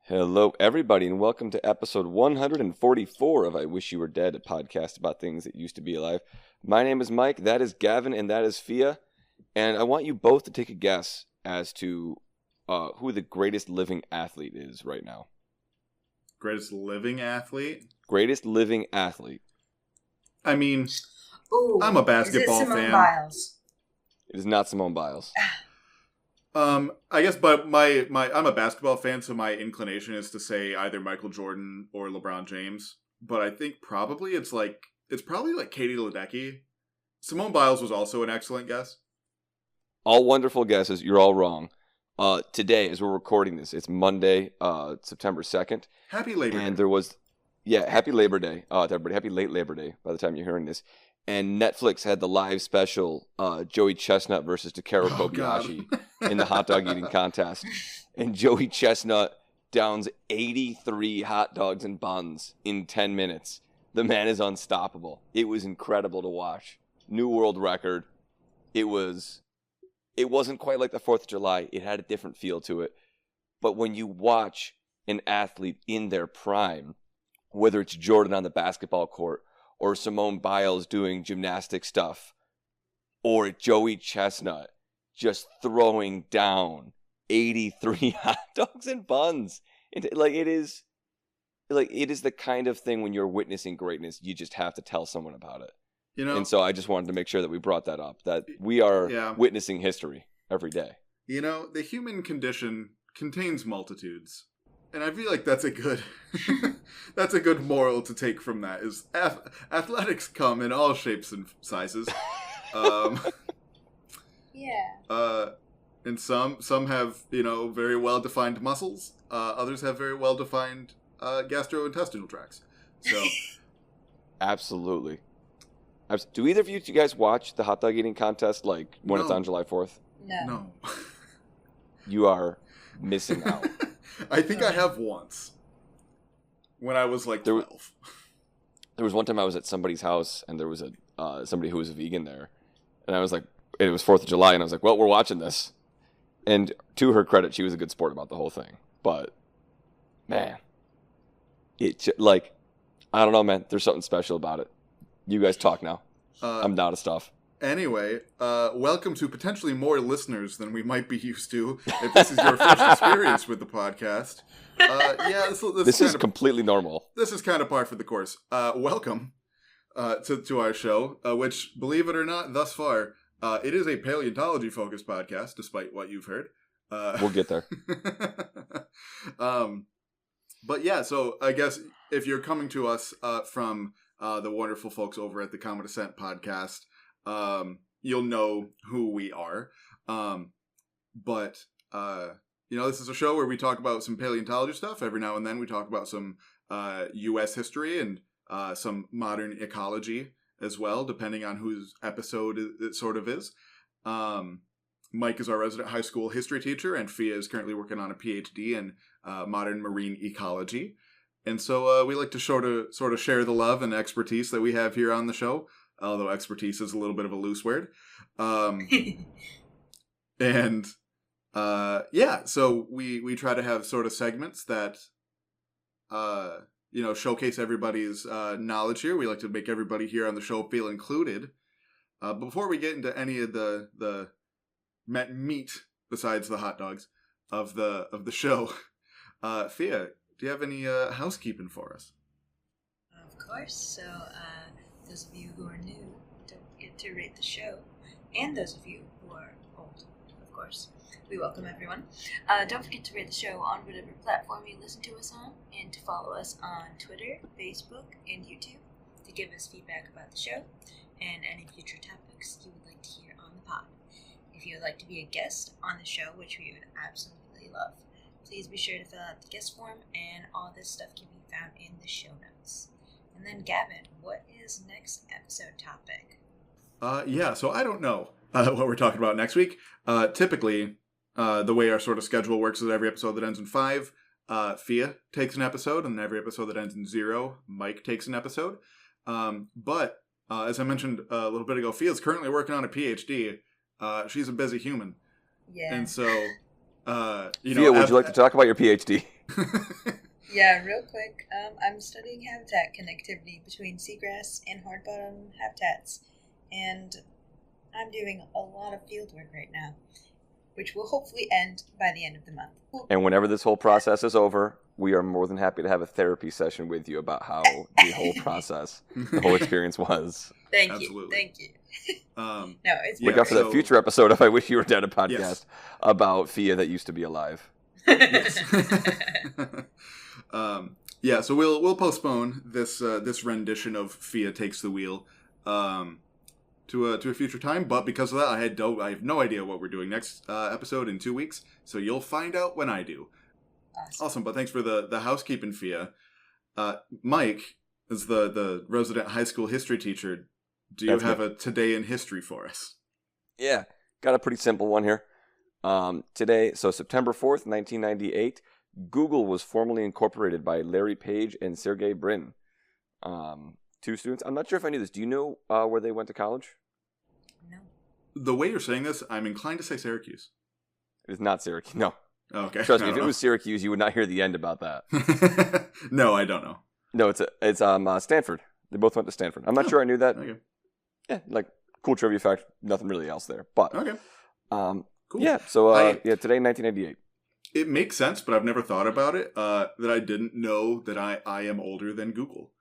Hello, everybody, and welcome to episode 144 of I Wish You Were Dead, a podcast about things that used to be alive. My name is Mike, that is Gavin, and that is Fia. And I want you both to take a guess as to who the greatest living athlete is right now. Greatest living athlete? Greatest living athlete. I mean, Ooh, I'm a basketball is it Simone fan. Biles? It is not Simone Biles. I guess, but I'm a basketball fan, so my inclination is to say either Michael Jordan or LeBron James. But I think probably it's probably like Katie Ledecky. Simone Biles was also an excellent guess. All wonderful guesses. You're all wrong. Today, as we're recording this, it's Monday, September 2nd. Happy Labor Day. And there was, happy Labor Day to everybody. Happy late Labor Day by the time you're hearing this. And Netflix had the live special, Joey Chestnut versus Takeru Kobayashi in the hot dog eating contest. And Joey Chestnut downs 83 hot dogs and buns in 10 minutes. The man is unstoppable. It was incredible to watch. New world record. It wasn't quite like the 4th of July. It had a different feel to it. But when you watch an athlete in their prime, whether it's Jordan on the basketball court, or Simone Biles doing gymnastic stuff, or Joey Chestnut just throwing down 83 hot dogs and buns. It is the kind of thing when you're witnessing greatness, you just have to tell someone about it. You know, and so I just wanted to make sure that we brought that up, that we are witnessing history every day. You know, the human condition contains multitudes. And I feel like that's a good that's a good moral to take from that is athletics come in all shapes and sizes. And some have, very well defined muscles. Others have very well defined gastrointestinal tracts. So absolutely. Do either of you guys watch the hot dog eating contest when it's on July 4th? No. You are missing out. I think I have once when I was 12. There was one time I was at somebody's house and there was somebody who was a vegan there, and I was like, it was 4th of July, and I was like, well, we're watching this. And to her credit, she was a good sport about the whole thing. But man, I don't know, man. There's something special about it. You guys talk now. I'm out of stuff. Anyway, welcome to potentially more listeners than we might be used to if this is your first experience with the podcast. This is completely normal. This is kind of par for the course. Welcome to our show, which, believe it or not, thus far, it is a paleontology-focused podcast, despite what you've heard. We'll get there. But yeah, so I guess if you're coming to us from the wonderful folks over at the Common Descent podcast, you'll know who we are. But this is a show where we talk about some paleontology stuff. Every now and then we talk about some U.S. history and some modern ecology as well, depending on whose episode it sort of is. Mike is our resident high school history teacher, and Fia is currently working on a PhD in modern marine ecology. And so we like to sort of share the love and expertise that we have here on the show. Although expertise is a little bit of a loose word. So we try to have sort of segments that, showcase everybody's knowledge here. We like to make everybody here on the show feel included. Before we get into any of the meat besides the hot dogs of the show, Fia, do you have any housekeeping for us? Of course. So, those of you who are new, don't forget to rate the show. And those of you who are old, of course, we welcome everyone. Don't forget to rate the show on whatever platform you listen to us on, and to follow us on Twitter, Facebook, and YouTube to give us feedback about the show and any future topics you would like to hear on the pod. If you would like to be a guest on the show, which we would absolutely love, please be sure to fill out the guest form, and all this stuff can be found in the show notes. And then, Gavin, what is next episode topic? So I don't know what we're talking about next week. Typically, the way our sort of schedule works is every episode that ends in 5, Fia takes an episode, and then every episode that ends in 0, Mike takes an episode. But as I mentioned a little bit ago, Fia's currently working on a PhD. She's a busy human. Yeah. And so, Fia, would you like to talk about your PhD? Yeah, real quick. I'm studying habitat connectivity between seagrass and hard-bottom habitats, and I'm doing a lot of field work right now, which will hopefully end by the end of the month. And whenever this whole process is over, we are more than happy to have a therapy session with you about how the whole process, the whole experience was. Thank you. No, it's Look out for that future episode of I Wish You Were Dead, a podcast about Fia that used to be alive. Yes. So we'll postpone this rendition of Fia Takes the Wheel to a future time, but because of that, I have no idea what we're doing next episode in 2 weeks, so you'll find out when I do. Awesome, but thanks for the housekeeping, Fia. Mike, as the resident high school history teacher, do you have a today in history for us? Yeah, got a pretty simple one here. Today, so September 4th, 1998, Google was formally incorporated by Larry Page and Sergey Brin. 2 students. I'm not sure if I knew this. Do you know where they went to college? No. The way you're saying this, I'm inclined to say Syracuse. It is not Syracuse. No. Okay. Trust me, if it was Syracuse, you would not hear the end about that. No, I don't know. No, it's Stanford. They both went to Stanford. I'm not sure I knew that. Okay. Yeah, like cool trivia fact. Nothing really else there, but okay. Cool. Yeah. So today, 1988. It makes sense, but I've never thought about it. That I didn't know that I am older than Google.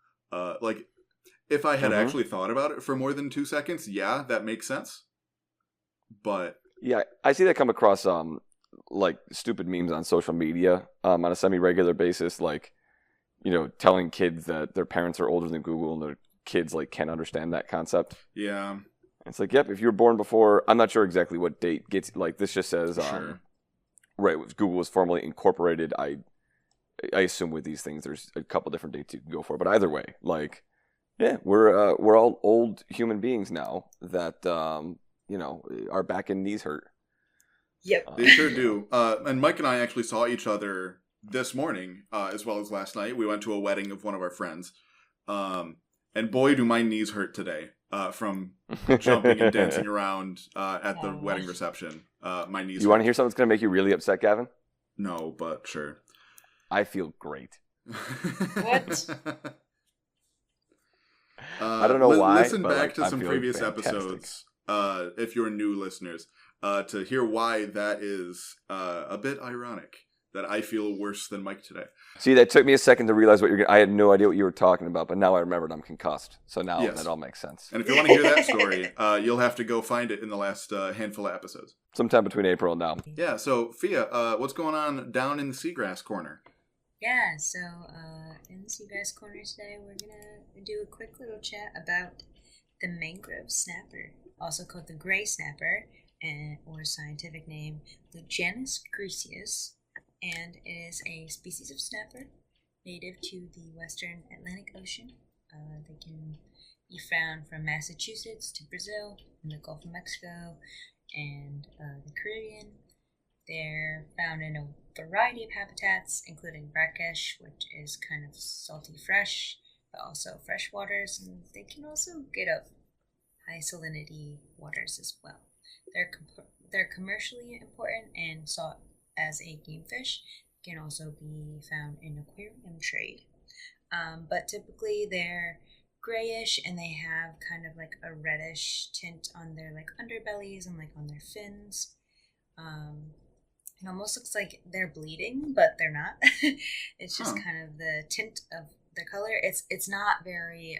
If I had actually thought about it for more than 2 seconds, yeah, that makes sense. But yeah, I see that come across like stupid memes on social media on a semi-regular basis, like telling kids that their parents are older than Google and their kids like can't understand that concept. Yeah, it's like, yep, if you were born before, I'm not sure exactly what date gets. Like this just says, sure. Right, Google was formally incorporated. I assume with these things, there's a couple different dates you can go for, but either way, like, yeah, we're all old human beings now that our back and knees hurt. Yep, they sure do. And Mike and I actually saw each other this morning, as well as last night. We went to a wedding of one of our friends, and boy, do my knees hurt today from jumping and dancing around at the wedding reception. My knees. You want to hear something that's going to make you really upset, Gavin? No, but sure. I feel great. What? I don't know why. Listen back to some previous fantastic episodes, if you're new listeners, to hear why that is a bit ironic. That I feel worse than Mike today. See, that took me a second to realize I had no idea what you were talking about, but now I remembered I'm concussed. So now that all makes sense. And if you want to hear that story, you'll have to go find it in the last handful of episodes. Sometime between April and now. Yeah, so Fia, what's going on down in the Seagrass Corner? Yeah, so in the Seagrass Corner today, we're going to do a quick little chat about the mangrove snapper, also called the gray snapper, or scientific name Lucanus griseus. And it is a species of snapper native to the western Atlantic Ocean. They can be found from Massachusetts to Brazil, in the Gulf of Mexico, and the Caribbean. They're found in a variety of habitats, including brackish, which is kind of salty fresh, but also fresh waters, and they can also get up high salinity waters as well. They're commercially important and sought as a game fish. Can also be found in aquarium trade. But typically they're grayish and they have kind of like a reddish tint on their like underbellies and like on their fins. It almost looks like they're bleeding, but they're not. It's just kind of the tint of the color. It's not very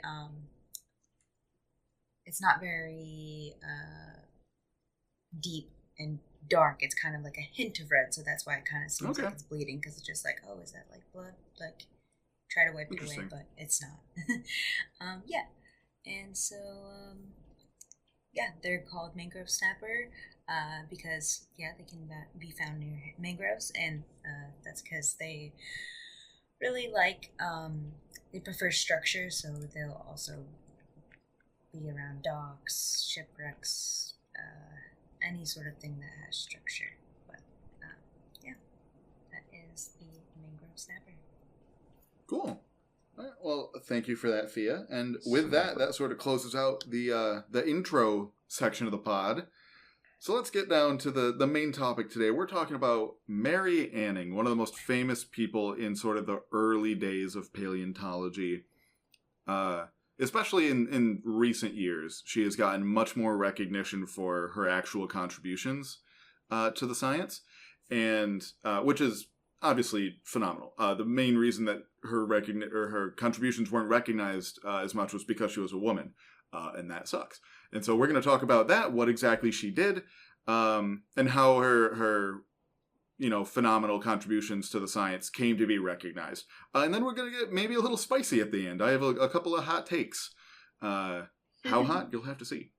deep and dark. It's kind of like a hint of red, so that's why it kind of seems like it's bleeding, because it's just like, oh, is that like blood? Like, try to wipe it away, but it's not. And so they're called mangrove snapper because they can be found near mangroves, and that's because they really like they prefer structure, so they'll also be around docks, shipwrecks, any sort of thing that has structure. But that is the mangrove snapper. Cool. All right, well, thank you for that, Fia. And with that sort of closes out the intro section of the pod. So let's get down to the main topic today. We're talking about Mary Anning, one of the most famous people in sort of the early days of paleontology. Especially in recent years, she has gotten much more recognition for her actual contributions to the science, and which is obviously phenomenal. The main reason that her contributions weren't recognized as much was because she was a woman, and that sucks. And so we're going to talk about that, what exactly she did, and how her phenomenal contributions to the science came to be recognized. And then we're going to get maybe a little spicy at the end. I have a couple of hot takes. How hot? You'll have to see.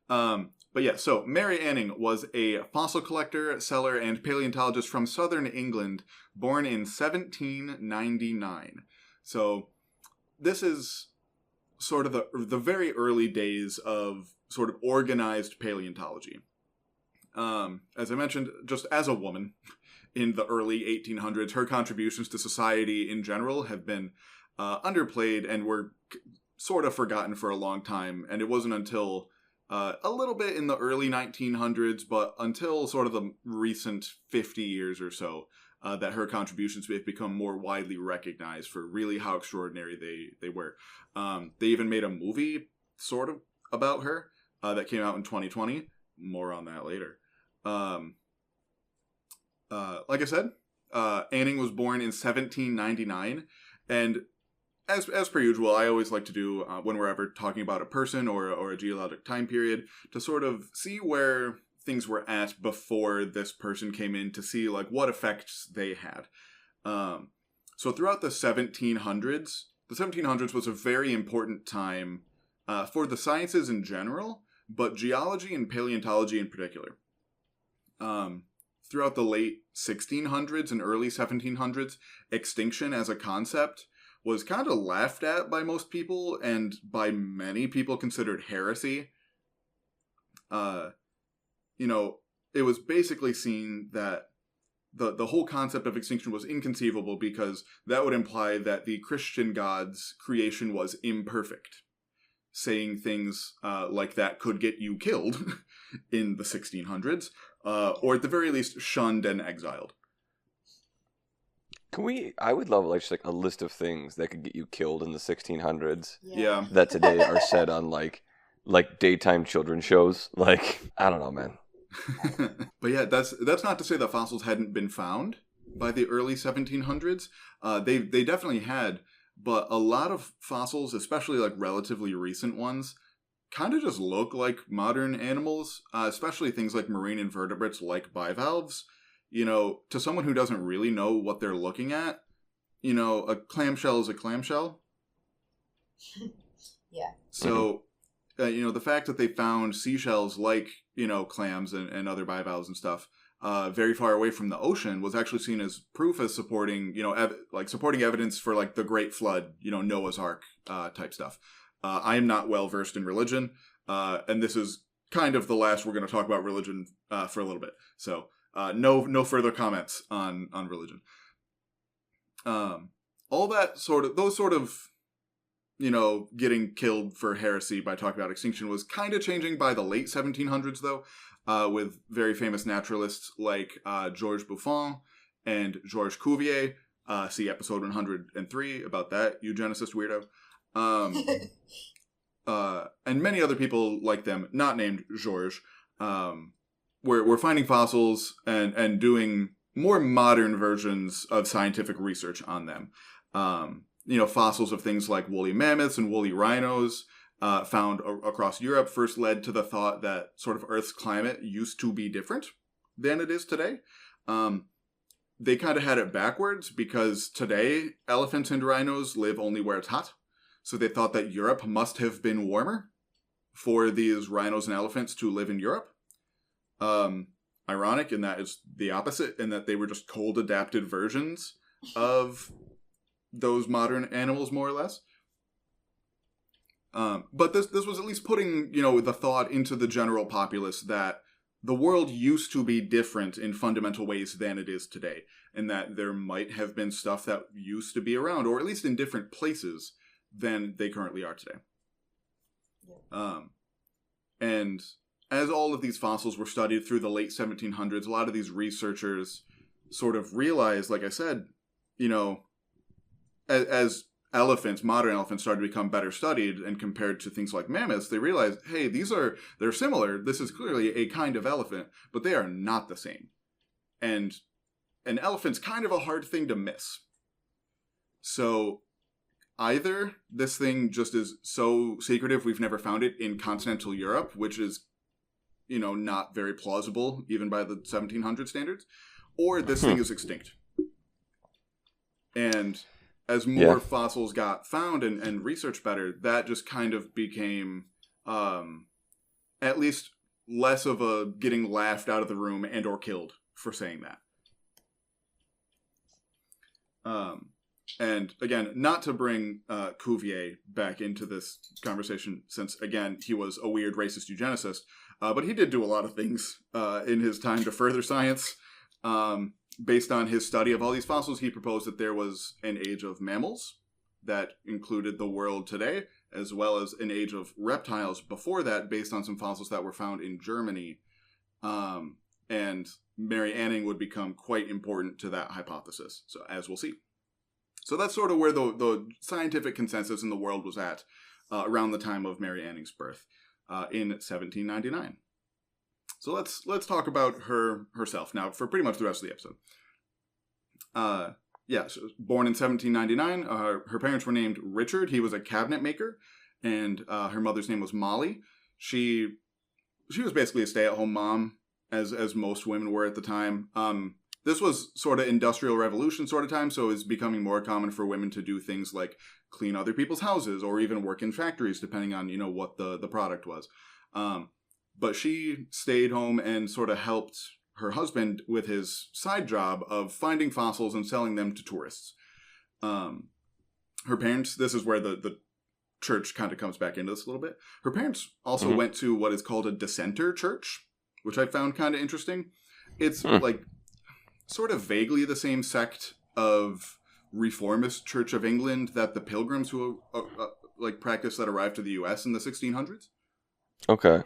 But yeah, so Mary Anning was a fossil collector, seller, and paleontologist from southern England, born in 1799. So this is sort of the very early days of sort of organized paleontology. As I mentioned, just as a woman in the early 1800s, her contributions to society in general have been underplayed and were sort of forgotten for a long time. And it wasn't until a little bit in the early 1900s, but until sort of the recent 50 years or so, that her contributions have become more widely recognized for really how extraordinary they were. They even made a movie sort of about her that came out in 2020. More on that later. Like I said, Anning was born in 1799, and as per usual, I always like to do when we're ever talking about a person or a geologic time period to sort of see where things were at before this person came in, to see like what effects they had. So throughout the 1700s was a very important time for the sciences in general, but geology and paleontology in particular. Throughout the late 1600s and early 1700s, extinction as a concept was kind of laughed at by most people, and by many people considered heresy. It was basically seen that the whole concept of extinction was inconceivable because that would imply that the Christian God's creation was imperfect. Saying things like that could get you killed in the 1600s, or at the very least shunned and exiled. I would love just like a list of things that could get you killed in the 1600s. Yeah. That today are said on like daytime children's shows. Like, I don't know, man. But yeah, that's not to say that fossils hadn't been found by the early 1700s. They definitely had, but a lot of fossils, especially like relatively recent ones, kind of just look like modern animals, especially things like marine invertebrates like bivalves. To someone who doesn't really know what they're looking at, a clamshell is a clamshell. Yeah. So, the fact that they found seashells like, clams and other bivalves and stuff very far away from the ocean was actually seen as proof as supporting, supporting evidence for like the Great Flood, Noah's Ark type stuff. I am not well versed in religion, and this is kind of the last we're going to talk about religion for a little bit. So, no further comments on religion. All that those sort of, getting killed for heresy by talking about extinction was kind of changing by the late 1700s, though, with very famous naturalists like Georges Buffon and Georges Cuvier. See episode 103 about that eugenicist weirdo. And many other people like them, not named Georges, we're finding fossils and doing more modern versions of scientific research on them. Fossils of things like woolly mammoths and woolly rhinos found across Europe first led to the thought that sort of Earth's climate used to be different than it is today. They kind of had it backwards because today elephants and rhinos live only where it's hot. So they thought that Europe must have been warmer for these rhinos and elephants to live in Europe. Ironic in that it's the opposite, in that they were just cold adapted versions of those modern animals, more or less. But this was at least putting, the thought into the general populace that the world used to be different in fundamental ways than it is today, and that there might have been stuff that used to be around, or at least in different places than they currently are today. And as all of these fossils were studied through the late 1700s, a lot of these researchers sort of realized, like I said, you know, as elephants, modern elephants, started to become better studied and compared to things like mammoths, they realized, hey, they're similar. This is clearly a kind of elephant, but they are not the same. And an elephant's kind of a hard thing to miss. So either this thing just is so secretive we've never found it in continental Europe, which is, you know, not very plausible even by the 1700 standards, or this thing is extinct. And as more fossils got found and researched better, that just kind of became at least less of a getting laughed out of the room and or killed for saying that. And again, not to bring Cuvier back into this conversation, since, again, he was a weird racist eugenicist, but he did do a lot of things in his time to further science. Based on his study of all these fossils, he proposed that there was an age of mammals that included the world today, as well as an age of reptiles before that, based on some fossils that were found in Germany. And Mary Anning would become quite important to that hypothesis, so as we'll see. So that's sort of where the scientific consensus in the world was at around the time of Mary Anning's birth in 1799. So let's talk about herself now for pretty much the rest of the episode. She was born in 1799. Her parents were named Richard. He was a cabinet maker, and her mother's name was Molly. She was basically a stay-at-home mom, as most women were at the time. This was sort of Industrial Revolution sort of time, so it's becoming more common for women to do things like clean other people's houses or even work in factories, depending on, you know, what the product was. But she stayed home and sort of helped her husband with his side job of finding fossils and selling them to tourists. Her parents, this is where the church kind of comes back into this a little bit. Her parents also went to what is called a dissenter church, which I found kind of interesting. It's like sort of vaguely the same sect of Reformist Church of England that the Pilgrims who like practiced that arrived to the U.S. in the 1600s. Okay.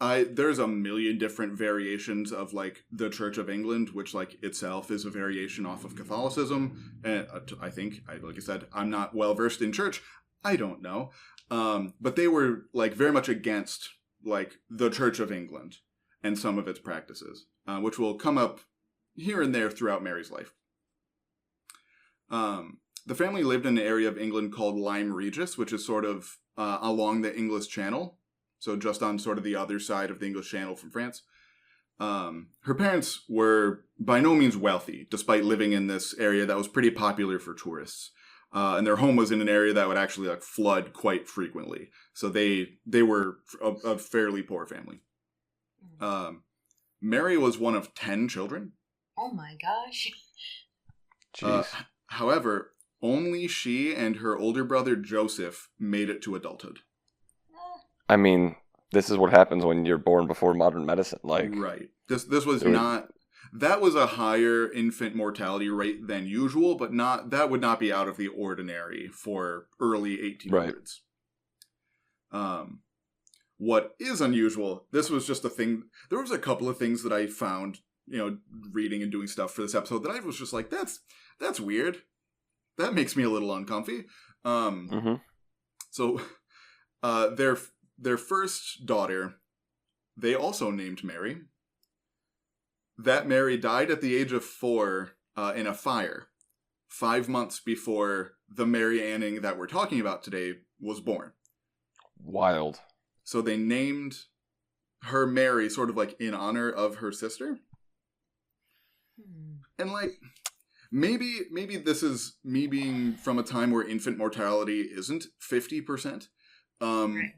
There's a million different variations of like the Church of England, which like itself is a variation off of Catholicism. And I think, like I said, I'm not well versed in church. I don't know. But they were like very much against like the Church of England and some of its practices, which will come up here and there throughout Mary's life. The family lived in an area of England called Lyme Regis, which is sort of along the English Channel. So just on sort of the other side of the English Channel from France. Her parents were by no means wealthy, despite living in this area that was pretty popular for tourists. And their home was in an area that would actually like flood quite frequently. So they were a fairly poor family. Mary was one of 10 children. Oh my gosh. However, only she and her older brother Joseph made it to adulthood. I mean, this is what happens when you're born before modern medicine. Like, right. This was not. That was a higher infant mortality rate than usual, but that would not be out of the ordinary for early 1800s. Right. What is unusual? This was just a thing. There was a couple of things that I found, you know, reading and doing stuff for this episode that I was just like, that's weird. That makes me a little uncomfy. So, their first daughter, they also named Mary. That Mary died at the age of 4 in a fire, 5 months before the Mary Anning that we're talking about today was born. Wild. So they named her Mary sort of like in honor of her sister. And like, maybe this is me being from a time where infant mortality isn't 50%. Right.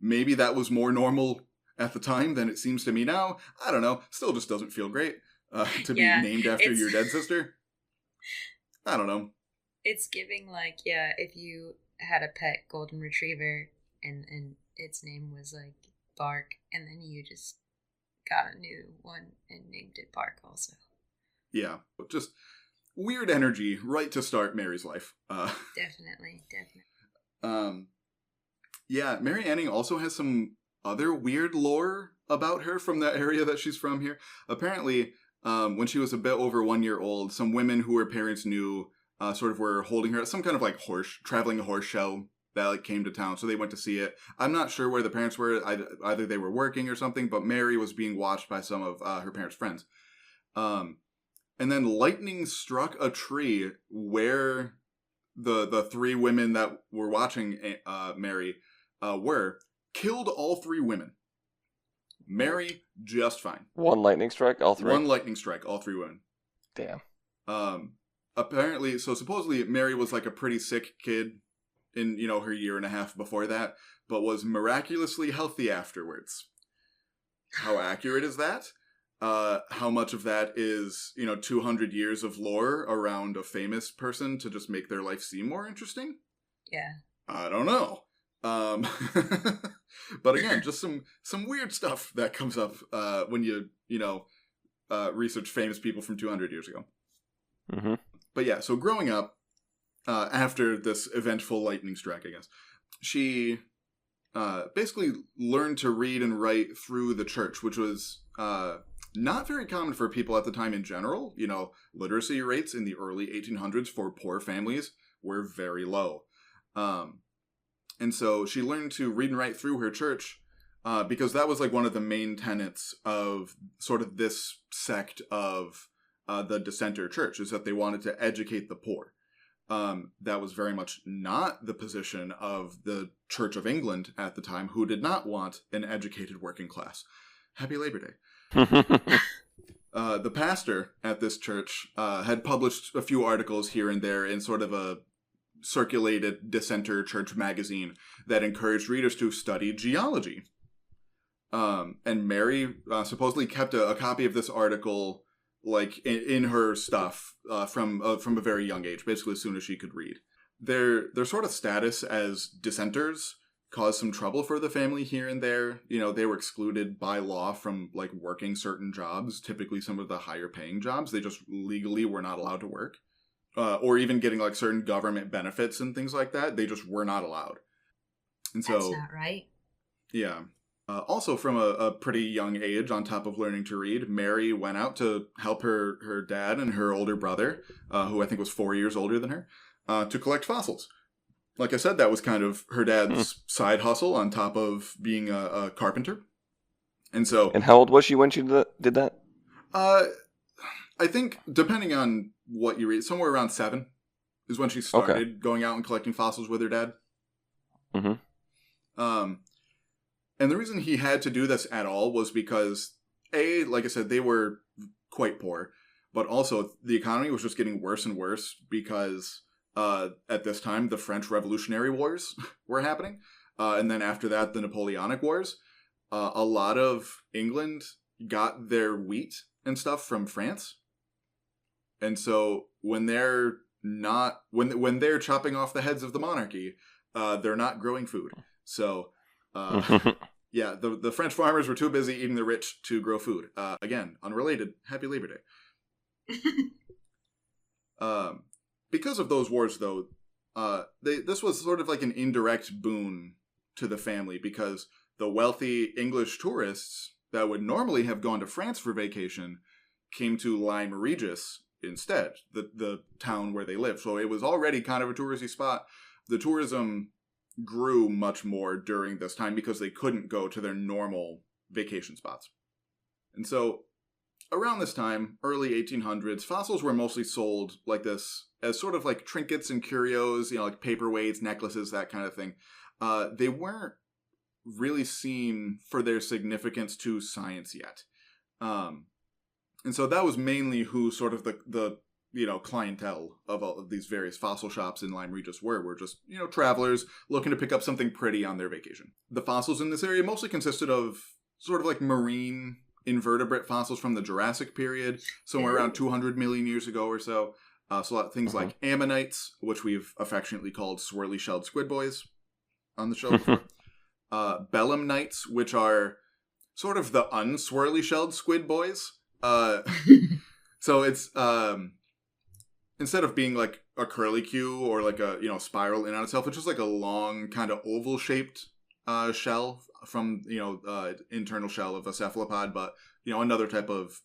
Maybe that was more normal at the time than it seems to me now. I don't know. Still just doesn't feel great to be named after your dead sister. I don't know. It's giving like, if you had a pet golden retriever and its name was like Bark, and then you just got a new one and named it Bark also. Yeah, just weird energy right to start Mary's life. Definitely. Yeah, Mary Anning also has some other weird lore about her from the area that she's from here. Apparently, when she was a bit over 1 year old, some women who her parents knew sort of were holding her at some kind of like traveling horse show that like came to town. So they went to see it. I'm not sure where the parents were. Either they were working or something, but Mary was being watched by some of her parents' friends. And then lightning struck a tree where the three women that were watching Mary killed all three women. Mary, just fine. One lightning strike, all three? One lightning strike, all three women. Damn. Apparently, so supposedly Mary was like a pretty sick kid in, her year and a half before that, but was miraculously healthy afterwards. How accurate is that? How much of that is, 200 years of lore around a famous person to just make their life seem more interesting? Yeah. I don't know. But again, just some weird stuff that comes up when you research famous people from 200 years ago. Mm-hmm. But yeah, so growing up, after this eventful lightning strike, I guess, she basically learned to read and write through the church, which was not very common for people at the time in general. Literacy rates in the early 1800s for poor families were very low. And so she learned to read and write through her church because that was like one of the main tenets of sort of this sect of the dissenter church, is that they wanted to educate the poor. That was very much not the position of the Church of England at the time, who did not want an educated working class. Happy Labor Day. The pastor at this church had published a few articles here and there in sort of a circulated dissenter church magazine that encouraged readers to study geology. And Mary supposedly kept a copy of this article like in her stuff from a very young age, basically as soon as she could read. Their sort of status as dissenters caused some trouble for the family here and there. They were excluded by law from like working certain jobs, typically some of the higher paying jobs. They just legally were not allowed to work. Or even getting like certain government benefits and things like that. They just were not allowed. And so, that's not right. Yeah. Also, from a pretty young age, on top of learning to read, Mary went out to help her dad and her older brother, who I think was 4 years older than her, to collect fossils. Like I said, that was kind of her dad's side hustle on top of being a carpenter. And so... And how old was she when she did that? I think, depending on what you read, somewhere around 7 is when she started going out and collecting fossils with her dad. Mm-hmm. And the reason he had to do this at all was because, A, like I said, they were quite poor, but also the economy was just getting worse and worse because at this time the French Revolutionary Wars were happening. And then after that, the Napoleonic Wars. A lot of England got their wheat and stuff from France. And so when they're not, when they're chopping off the heads of the monarchy, they're not growing food. So, yeah, the French farmers were too busy eating the rich to grow food. Again, unrelated. Happy Labor Day. Because of those wars, though, this was sort of like an indirect boon to the family, because the wealthy English tourists that would normally have gone to France for vacation came to Lyme Regis instead, the town where they lived. So it was already kind of a touristy spot. The tourism grew much more during this time because they couldn't go to their normal vacation spots. And so around this time, early 1800s, fossils were mostly sold like this as sort of like trinkets and curios, like paperweights, necklaces, that kind of thing. They weren't really seen for their significance to science yet. And so that was mainly who sort of the clientele of all of these various fossil shops in Lyme Regis were just, travelers looking to pick up something pretty on their vacation. The fossils in this area mostly consisted of sort of like marine invertebrate fossils from the Jurassic period, somewhere around 200 million years ago or so. So a lot of things like ammonites, which we've affectionately called swirly-shelled squid boys on the show before. Belemnites, which are sort of the unswirly-shelled squid boys. So it's instead of being like a curlicue or like a spiral in on itself, it's just like a long kind of oval shaped shell from, internal shell of a cephalopod, but, another type of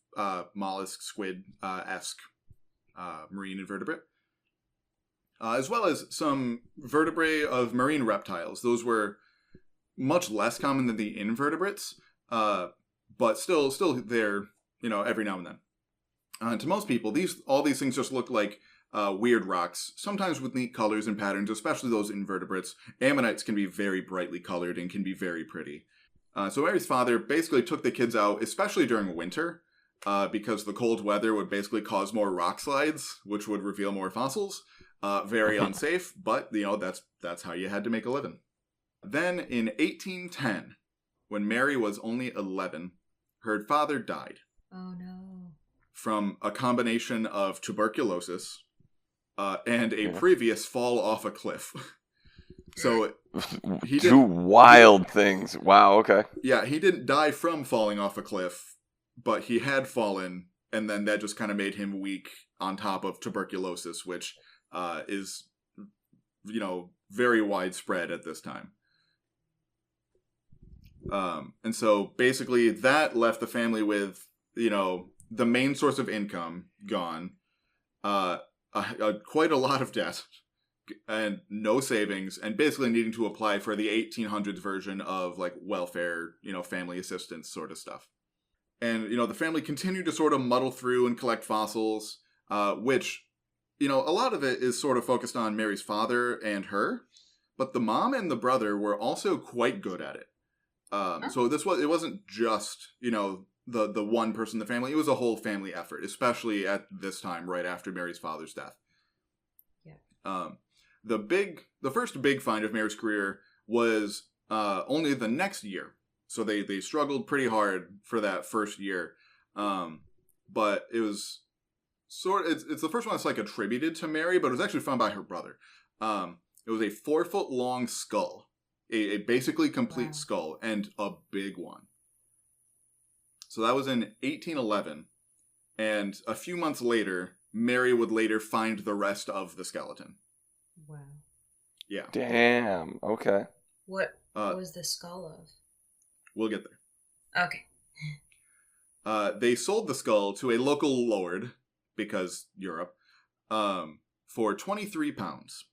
mollusk, squid-esque marine invertebrate. As well as some vertebrae of marine reptiles. Those were much less common than the invertebrates, but still there, every now and then. To most people, all these things just look like weird rocks, sometimes with neat colors and patterns, especially those invertebrates. Ammonites can be very brightly colored and can be very pretty. So Mary's father basically took the kids out, especially during winter, because the cold weather would basically cause more rock slides, which would reveal more fossils. Very unsafe, but, that's how you had to make a living. Then, in 1810, when Mary was only 11, her father died. Oh, no. From a combination of tuberculosis and a previous fall off a cliff. So, he did 2 wild things. Wow, okay. Yeah, he didn't die from falling off a cliff, but he had fallen, and then that just kind of made him weak on top of tuberculosis, which is, very widespread at this time. And so basically that left the family with, the main source of income gone, quite a lot of debt, and no savings, and basically needing to apply for the 1800s version of like welfare, family assistance sort of stuff. And, the family continued to sort of muddle through and collect fossils, which, a lot of it is sort of focused on Mary's father and her, but the mom and the brother were also quite good at it. So it wasn't just, the one person in the family. It was a whole family effort, especially at this time, right after Mary's father's death. Yeah. The first big find of Mary's career was only the next year. So they struggled pretty hard for that first year. But it was it's the first one that's like attributed to Mary, but it was actually found by her brother. It was a 4-foot long skull, a basically complete skull, and a big one. So that was in 1811, and a few months later, Mary would later find the rest of the skeleton. Wow. Yeah. Damn. Okay. What was the skull of? We'll get there. Okay. They sold the skull to a local lord, because Europe, for £23,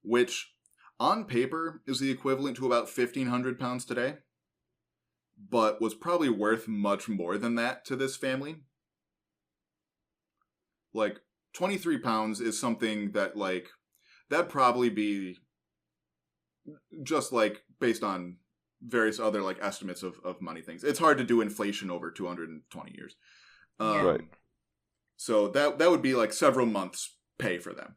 which on paper is the equivalent to about £1,500 today, but was probably worth much more than that to this family. Like, £23 is something that, like, that'd probably be just, like, based on various other, like, estimates of money things. It's hard to do inflation over 220 years. Right. So that would be, like, several months' pay for them.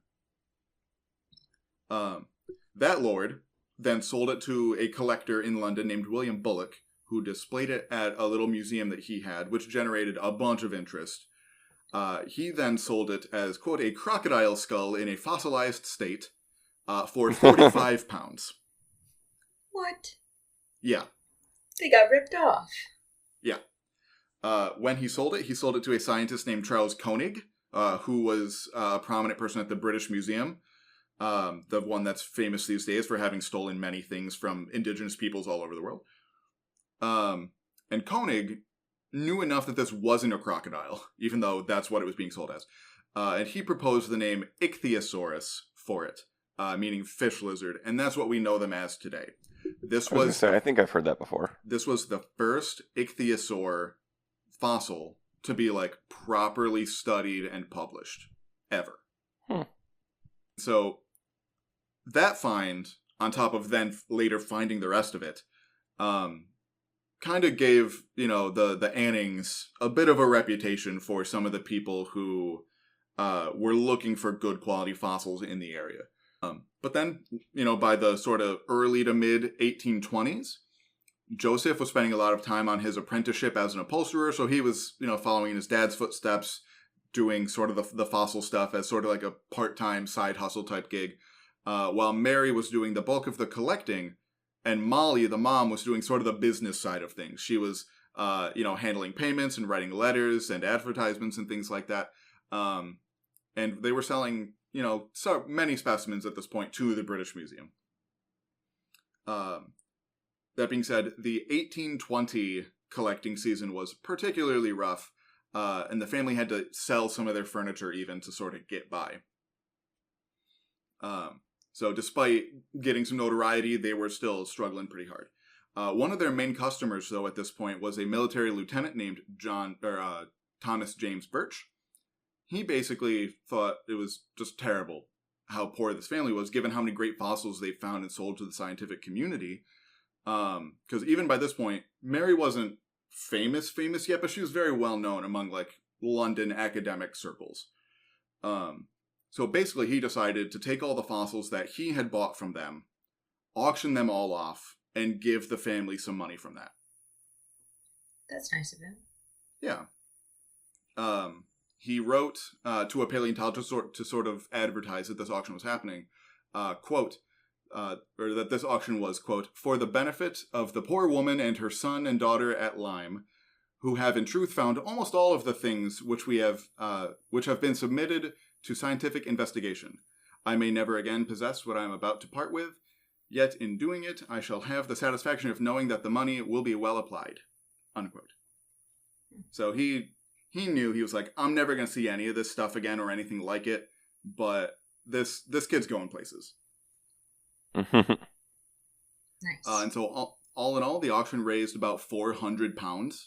That lord then sold it to a collector in London named William Bullock, who displayed it at a little museum that he had, which generated a bunch of interest. He then sold it as, quote, a crocodile skull in a fossilized state for £45. What? Yeah. They got ripped off. Yeah. When he sold it to a scientist named Charles Koenig, who was a prominent person at the British Museum, the one that's famous these days for having stolen many things from indigenous peoples all over the world. And Koenig knew enough that this wasn't a crocodile, even though that's what it was being sold as. And he proposed the name Ichthyosaurus for it, meaning fish lizard, and that's what we know them as today. I think I've heard that before. This was the first ichthyosaur fossil to be, like, properly studied and published, ever. So, that find, on top of then later finding the rest of it, kind of gave, the Annings a bit of a reputation for some of the people who were looking for good quality fossils in the area. But then, by the sort of early to mid 1820s, Joseph was spending a lot of time on his apprenticeship as an upholsterer, so he was, following in his dad's footsteps, doing sort of the fossil stuff as sort of like a part-time side hustle type gig, while Mary was doing the bulk of the collecting, and Molly, the mom, was doing sort of the business side of things. She was, handling payments and writing letters and advertisements and things like that. And they were selling, so many specimens at this point to the British Museum. that being said, the 1820 collecting season was particularly rough, and the family had to sell some of their furniture even to sort of get by. So despite getting some notoriety, they were still struggling pretty hard. One of their main customers, though, at this point was a military lieutenant named Thomas James Birch. He basically thought it was just terrible how poor this family was, given how many great fossils they found and sold to the scientific community. Because even by this point, Mary wasn't famous yet, but she was very well known among like London academic circles. So basically, he decided to take all the fossils that he had bought from them, auction them all off, and give the family some money from that. That's nice of him. Yeah. He wrote to a paleontologist to sort of advertise that this auction was happening, or that this auction was, quote, for the benefit of the poor woman and her son and daughter at Lyme, who have in truth found almost all of the things which have been submitted to scientific investigation. I may never again possess what I am about to part with, yet in doing it I shall have the satisfaction of knowing that the money will be well applied, unquote. So he knew, he was like, I'm never going to see any of this stuff again or anything like it, but this kid's going places. Nice. And so all in all, the auction raised about £400,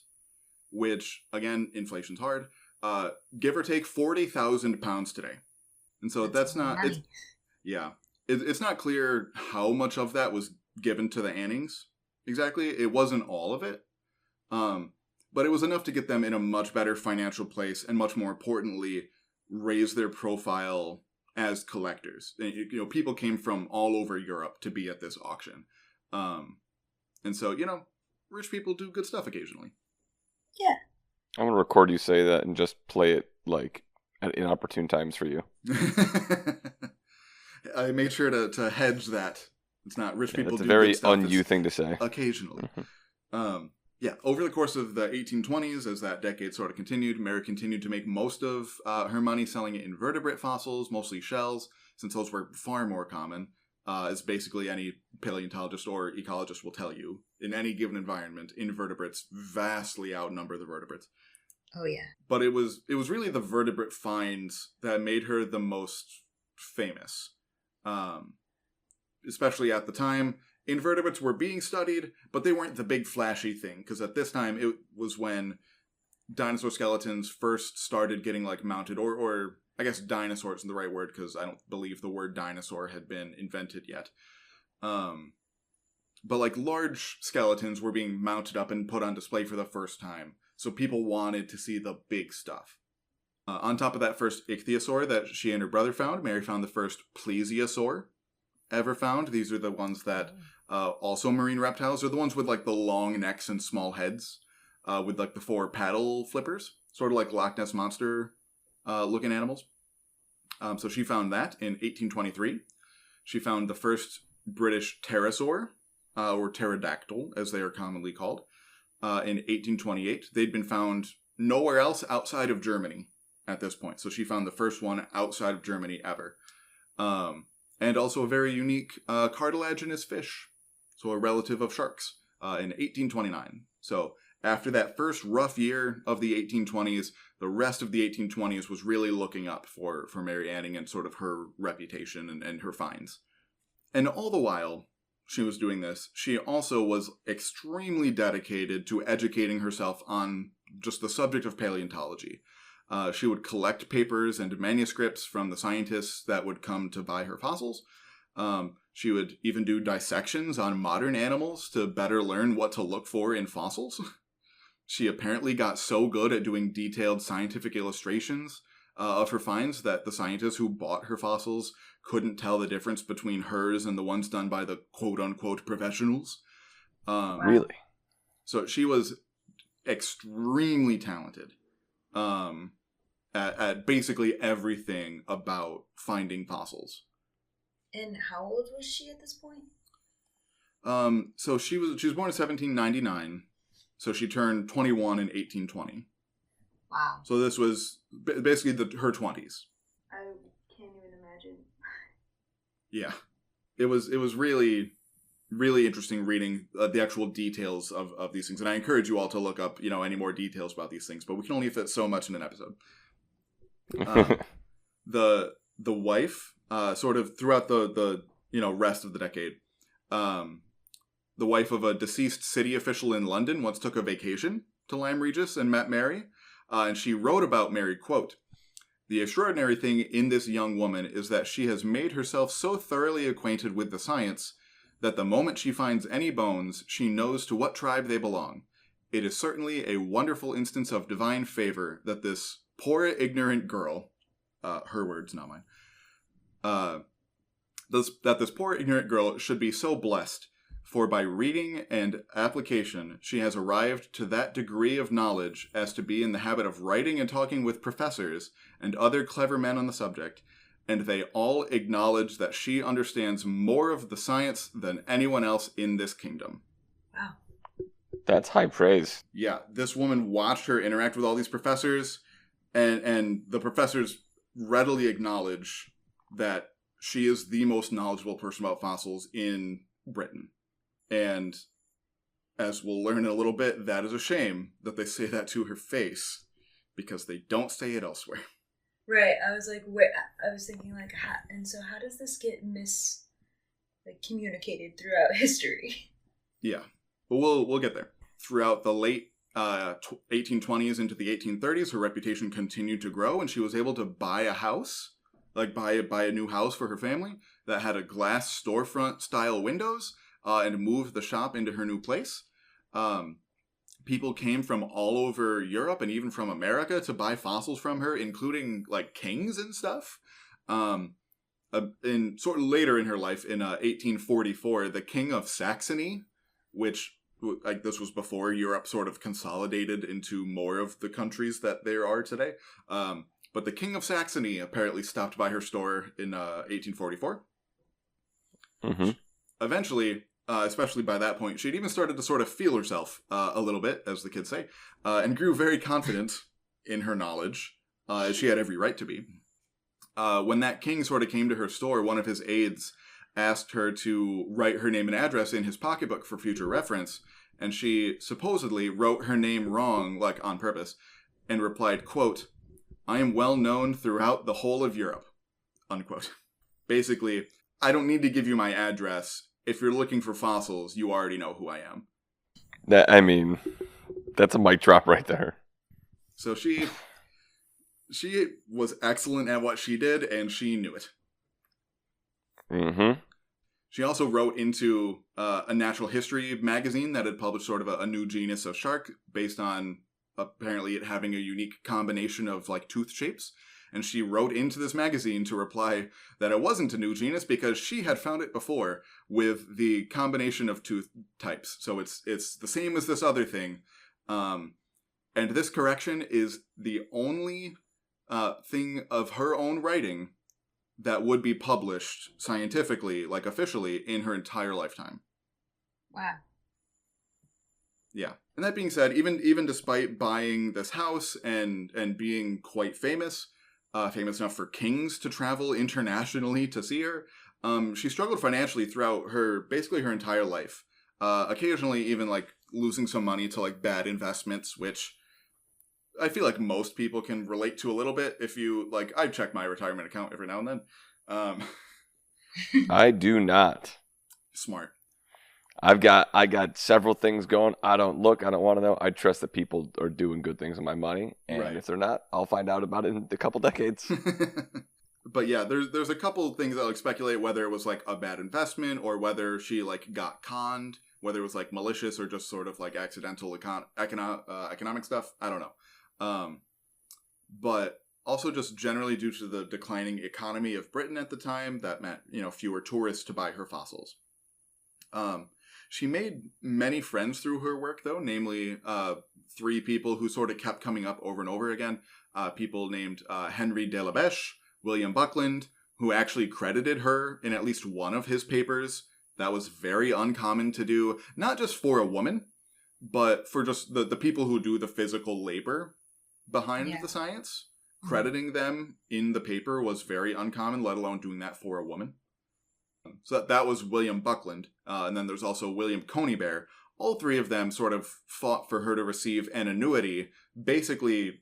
which, again, inflation's hard. Give or take £40,000 today. And so that's not... money. It's not clear how much of that was given to the Annings. Exactly. It wasn't all of it. But it was enough to get them in a much better financial place and, much more importantly, raise their profile as collectors. You know, people came from all over Europe to be at this auction. And so, you know, rich people do good stuff occasionally. Yeah. I'm going to record you say that and just play it, like, at inopportune times for you. I made sure to hedge that. It's not rich people do It's a very good stuff. un-you thing to say. Occasionally. Over the course of the 1820s, as that decade sort of continued, Mary continued to make most of her money selling invertebrate fossils, mostly shells, since those were far more common, as basically any paleontologist or ecologist will tell you. In any given environment, invertebrates vastly outnumber the vertebrates. Oh, yeah. But it was really the vertebrate finds that made her the most famous. Especially at the time, invertebrates were being studied, but they weren't the big flashy thing, because at this time it was when dinosaur skeletons first started getting like mounted, or I guess dinosaur isn't the right word, because I don't believe the word dinosaur had been invented yet. But like large skeletons were being mounted up and put on display for the first time, so people wanted to see the big stuff. On top of that first ichthyosaur that she and her brother found, Mary found the first plesiosaur ever found. These are the ones that also marine reptiles are the ones with like the long necks and small heads, with like the 4 paddle flippers, sort of like Loch Ness Monster looking animals. So she found that in 1823. She found the first British pterosaur, or pterodactyl as they are commonly called, in 1828. They'd been found nowhere else outside of Germany at this point. So she found the first one outside of Germany ever. And also a very unique cartilaginous fish, so a relative of sharks, in 1829. So after that first rough year of the 1820s, the rest of the 1820s was really looking up for Mary Anning and sort of her reputation and her finds. And all the while she was doing this, she also was extremely dedicated to educating herself on just the subject of paleontology. She would collect papers and manuscripts from the scientists that would come to buy her fossils. She would even do dissections on modern animals to better learn what to look for in fossils. She apparently got so good at doing detailed scientific illustrations of her finds that the scientists who bought her fossils couldn't tell the difference between hers and the ones done by the quote-unquote professionals. Really? So she was extremely talented at basically everything about finding fossils. And how old was she at this point? So she was born in 1799, so she turned 21 in 1820. Wow. So this was basically her 20s. I can't even imagine. Yeah. It was really, really interesting reading the actual details of these things. And I encourage you all to look up, any more details about these things. But we can only fit so much in an episode. The wife, sort of throughout the rest of the decade, the wife of a deceased city official in London once took a vacation to Lyme Regis and met Mary. And she wrote about Mary, quote, "The extraordinary thing in this young woman is that she has made herself so thoroughly acquainted with the science that the moment she finds any bones, she knows to what tribe they belong. It is certainly a wonderful instance of divine favor that this poor ignorant girl," her words, not mine, that this poor ignorant girl should be so blessed, for by reading and application she has arrived to that degree of knowledge as to be in the habit of writing and talking with professors and other clever men on the subject, and they all acknowledge that she understands more of the science than anyone else in this kingdom. Wow. That's high praise. Yeah, this woman watched her interact with all these professors, and the professors readily acknowledge that she is the most knowledgeable person about fossils in Britain. And as we'll learn in a little bit, that is a shame that they say that to her face, because they don't say it elsewhere. Right, I was like, wait, I was thinking like, how does this get communicated throughout history? Yeah, but we'll get there. Throughout the late 1820s into the 1830s, her reputation continued to grow, and she was able to buy a house, buy a new house for her family that had a glass storefront style windows, and move the shop into her new place. People came from all over Europe and even from America to buy fossils from her, including kings and stuff. And sort of later in her life, in 1844, the King of Saxony, which this was before Europe sort of consolidated into more of the countries that there are today. But the King of Saxony apparently stopped by her store in 1844. Mm-hmm. Eventually, especially by that point, she'd even started to sort of feel herself a little bit, as the kids say, and grew very confident in her knowledge, as she had every right to be. When that king sort of came to her store, one of his aides asked her to write her name and address in his pocketbook for future reference, and she supposedly wrote her name wrong, on purpose, and replied, quote, "I am well known throughout the whole of Europe," unquote. Basically, I don't need to give you my address. If you're looking for fossils, you already know who I am. That's a mic drop right there. So she was excellent at what she did, and she knew it. Mm-hmm. She also wrote into a natural history magazine that had published sort of a new genus of shark based on apparently it having a unique combination of tooth shapes. And she wrote into this magazine to reply that it wasn't a new genus because she had found it before with the combination of tooth types. So it's the same as this other thing. And this correction is the only thing of her own writing that would be published scientifically, officially, in her entire lifetime. Wow. Yeah. And that being said, even despite buying this house and being quite famous enough for kings to travel internationally to see her, she struggled financially throughout basically her entire life. Occasionally even losing some money to bad investments, which I feel like most people can relate to a little bit. If you I check my retirement account every now and then. I do not. Smart. I got several things going. I don't look. I don't want to know. I trust that people are doing good things with my money, and right. If they're not, I'll find out about it in a couple decades. But yeah, there's a couple of things that speculate whether it was a bad investment or whether she got conned, whether it was malicious or just sort of accidental economic stuff. I don't know. But also just generally due to the declining economy of Britain at the time, that meant fewer tourists to buy her fossils. She made many friends through her work, though, namely 3 people who sort of kept coming up over and over again. People named Henry de la Beche, William Buckland, who actually credited her in at least one of his papers. That was very uncommon to do, not just for a woman, but for just the people who do the physical labor behind the science. Crediting them in the paper was very uncommon, let alone doing that for a woman. So that was William Buckland. And then there's also William Conybeare. All three of them sort of fought for her to receive an annuity, basically,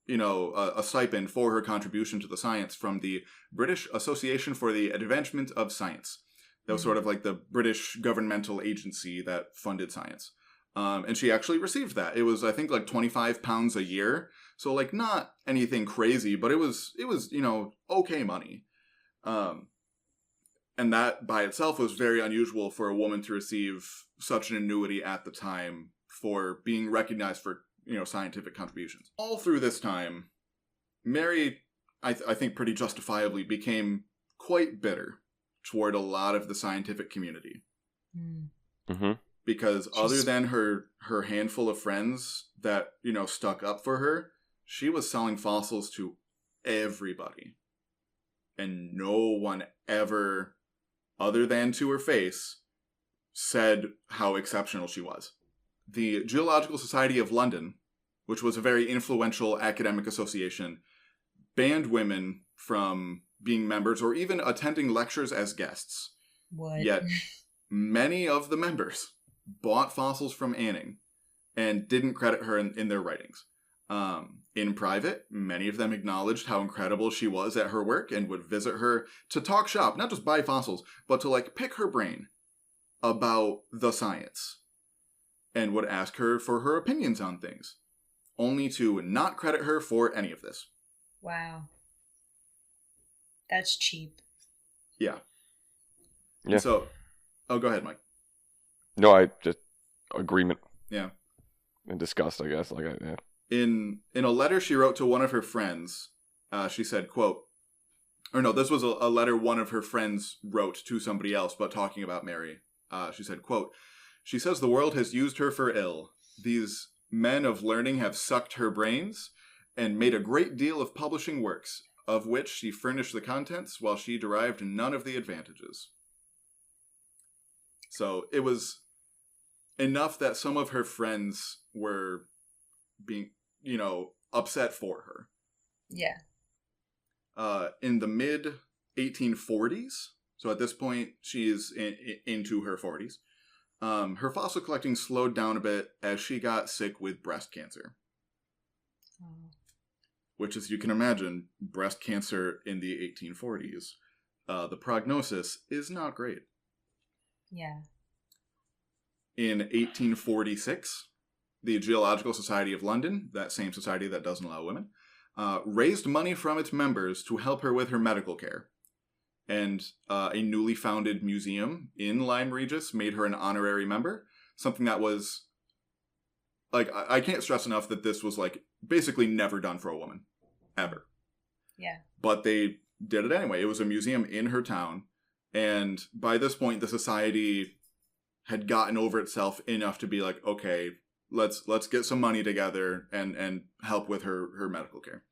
a stipend for her contribution to the science from the British Association for the Advancement of Science. That was sort of like the British governmental agency that funded science. And she actually received that. It was, I think, like £25 a year. So, like, not anything crazy, but it was, okay money. And that by itself was very unusual for a woman to receive such an annuity at the time for being recognized for, scientific contributions. All through this time, Mary, I think pretty justifiably, became quite bitter toward a lot of the scientific community. Mm-hmm. Because other than her handful of friends that, stuck up for her, she was selling fossils to everybody. And no one ever, other than to her face, said how exceptional she was. The Geological Society of London, which was a very influential academic association, banned women from being members or even attending lectures as guests. What? Yet, many of the members bought fossils from Anning and didn't credit her in their writings. In private, many of them acknowledged how incredible she was at her work and would visit her to talk shop, not just buy fossils, but to pick her brain about the science, and would ask her for her opinions on things, only to not credit her for any of this. Wow. That's cheap. Yeah. Yeah. So, go ahead, Mike. No, I just agreement. Yeah. And disgust, I guess. Yeah. In a letter she wrote to one of her friends, she said, quote, or no, this was a letter one of her friends wrote to somebody else, but talking about Mary. She said, quote, "She says the world has used her for ill. These men of learning have sucked her brains and made a great deal of publishing works, of which she furnished the contents while she derived none of the advantages." So it was enough that some of her friends were being, upset for her. Yeah. In the mid 1840s, so at this point she's into her 40s, her fossil collecting slowed down a bit as she got sick with breast cancer. Oh. Which, as you can imagine, breast cancer in the 1840s, the prognosis is not great. Yeah. In 1846, the Geological Society of London, that same society that doesn't allow women, raised money from its members to help her with her medical care. And a newly founded museum in Lyme Regis made her an honorary member, something that was, I can't stress enough that this was, basically never done for a woman. Ever. Yeah. But they did it anyway. It was a museum in her town, and by this point, the society had gotten over itself enough to be like, okay, let's get some money together and help with her medical care.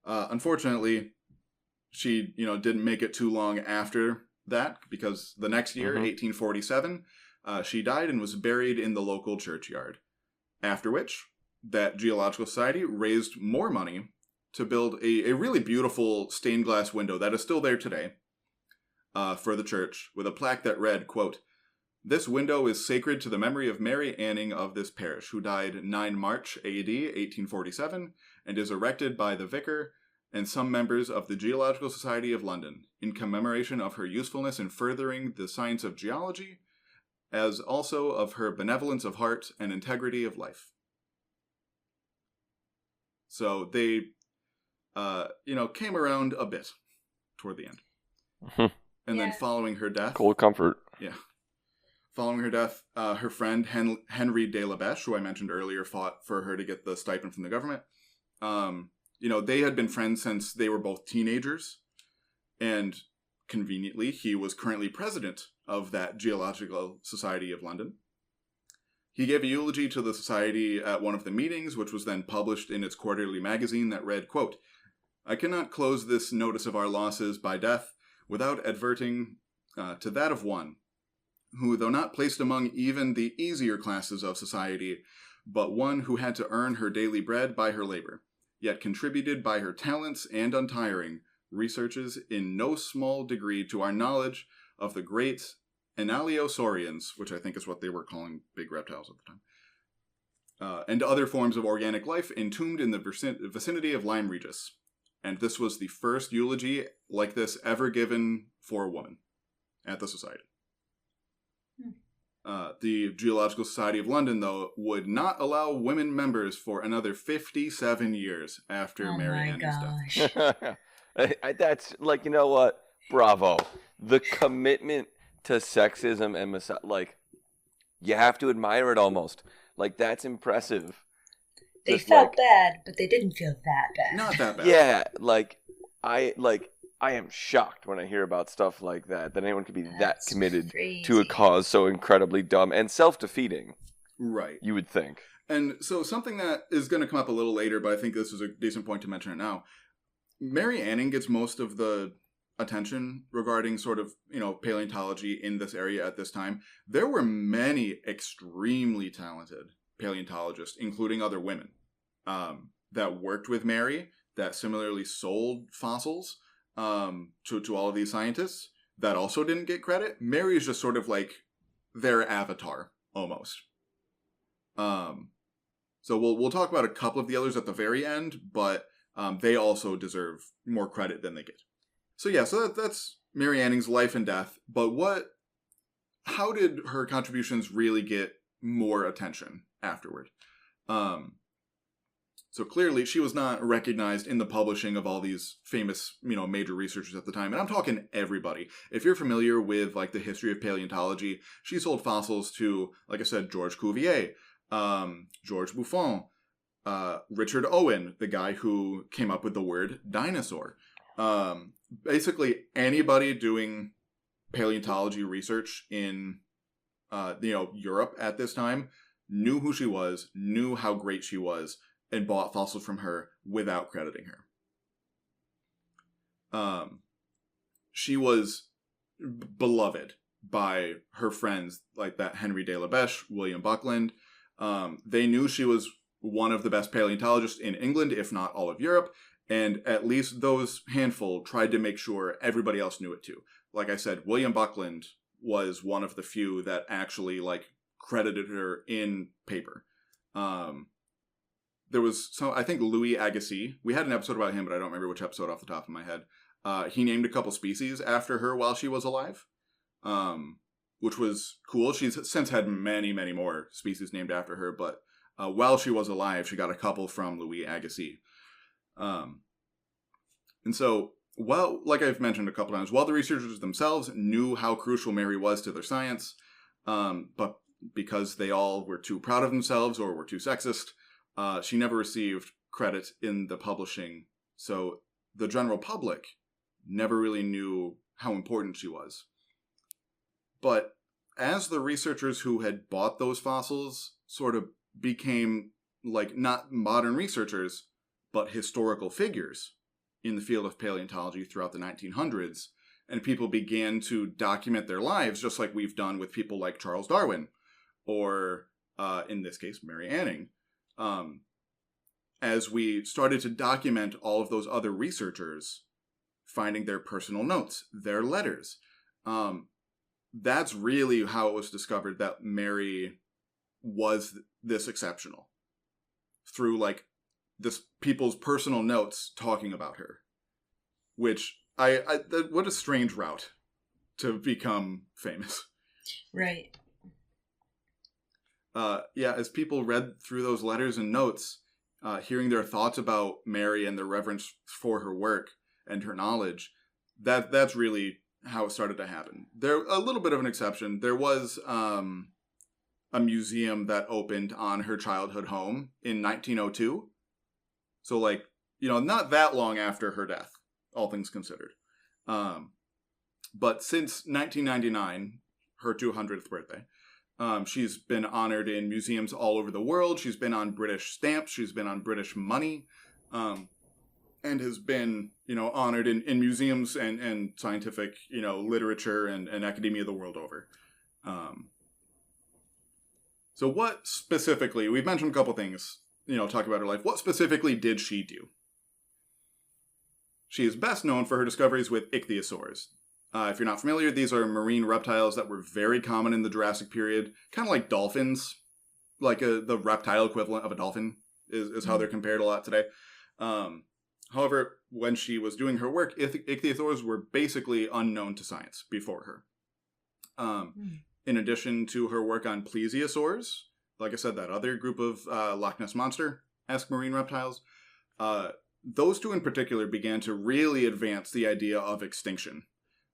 Unfortunately, she didn't make it too long after that, because the next year, 1847, she died and was buried in the local churchyard. After which, that Geological Society raised more money to build a really beautiful stained glass window that is still there today for the church, with a plaque that read, quote, "This window is sacred to the memory of Mary Anning of this parish, who died 9 March A.D. 1847, and is erected by the vicar and some members of the Geological Society of London, in commemoration of her usefulness in furthering the science of geology, as also of her benevolence of heart and integrity of life." So they, came around a bit toward the end. And then following her death... Cold comfort. Yeah. Following her death, her friend Henry de la Beche, who I mentioned earlier, fought for her to get the stipend from the government. They had been friends since they were both teenagers. And conveniently, he was currently president of that Geological Society of London. He gave a eulogy to the society at one of the meetings, which was then published in its quarterly magazine that read, quote, "I cannot close this notice of our losses by death without adverting to that of one, who, though not placed among even the easier classes of society, but one who had to earn her daily bread by her labor, yet contributed by her talents and untiring, researches in no small degree to our knowledge of the great Ankylosaurians, which I think is what they were calling big reptiles at the time, and other forms of organic life entombed in the vicinity of Lyme Regis. And this was the first eulogy like this ever given for a woman at the Society. The Geological Society of London, though, would not allow women members for another 57 years after Mary Anning's death. That's like, you know what? Bravo. The commitment to sexism and like, you have to admire it almost. Like, that's impressive. They felt bad, but they didn't feel that bad. Not that bad. Yeah, I am shocked when I hear about stuff like that anyone could be that committed to a cause so incredibly dumb and self-defeating. Right. You would think. And so something that is going to come up a little later, but I think this is a decent point to mention it now. Mary Anning gets most of the attention regarding sort of, paleontology in this area at this time. There were many extremely talented paleontologists, including other women, that worked with Mary, that similarly sold fossils to all of these scientists that also didn't get credit. Mary is just sort of like their avatar, almost. So we'll talk about a couple of the others at the very end, but they also deserve more credit than they get. So yeah, so that's Mary Anning's life and death. But how did her contributions really get more attention afterward? So clearly she was not recognized in the publishing of all these famous, major researchers at the time. And I'm talking everybody. If you're familiar with like the history of paleontology, she sold fossils to, like I said, George Cuvier, George Buffon, Richard Owen, the guy who came up with the word dinosaur. Basically anybody doing paleontology research in, Europe at this time knew who she was, knew how great she was, and bought fossils from her without crediting her. She was beloved by her friends like that Henry de la Beche, William Buckland. They knew she was one of the best paleontologists in England, if not all of Europe, and at least those handful tried to make sure everybody else knew it too. Like I said, William Buckland was one of the few that actually credited her in paper. There was I think Louis Agassiz. We had an episode about him, but I don't remember which episode off the top of my head. He named a couple species after her while she was alive, which was cool. She's since had many, many more species named after her, but while she was alive, she got a couple from Louis Agassiz. And so, like I've mentioned a couple times, while the researchers themselves knew how crucial Mary was to their science, but because they all were too proud of themselves or were too sexist, she never received credit in the publishing, so the general public never really knew how important she was. But as the researchers who had bought those fossils sort of became, not modern researchers, but historical figures in the field of paleontology throughout the 1900s, and people began to document their lives, just like we've done with people like Charles Darwin, or, in this case, Mary Anning. As we started to document all of those other researchers, finding their personal notes, their letters, that's really how it was discovered that Mary was this exceptional. Through, this people's personal notes talking about her. Which, what a strange route to become famous. Right. As people read through those letters and notes, hearing their thoughts about Mary and their reverence for her work and her knowledge, that's really how it started to happen. There a little bit of an exception. There was a museum that opened on her childhood home in 1902. So, not that long after her death, all things considered. But since 1999, her 200th birthday, she's been honored in museums all over the world. She's been on British stamps. She's been on British money. And has been, honored in museums and scientific, literature and academia the world over. So what specifically, we've mentioned a couple things, talk about her life. What specifically did she do? She is best known for her discoveries with ichthyosaurs. If you're not familiar, these are marine reptiles that were very common in the Jurassic period, kind of like dolphins, like the reptile equivalent of a dolphin is how they're compared a lot today. However, when she was doing her work, ichthyosaurs were basically unknown to science before her. In addition to her work on plesiosaurs, like I said, that other group of Loch Ness Monster-esque marine reptiles, those two in particular began to really advance the idea of extinction.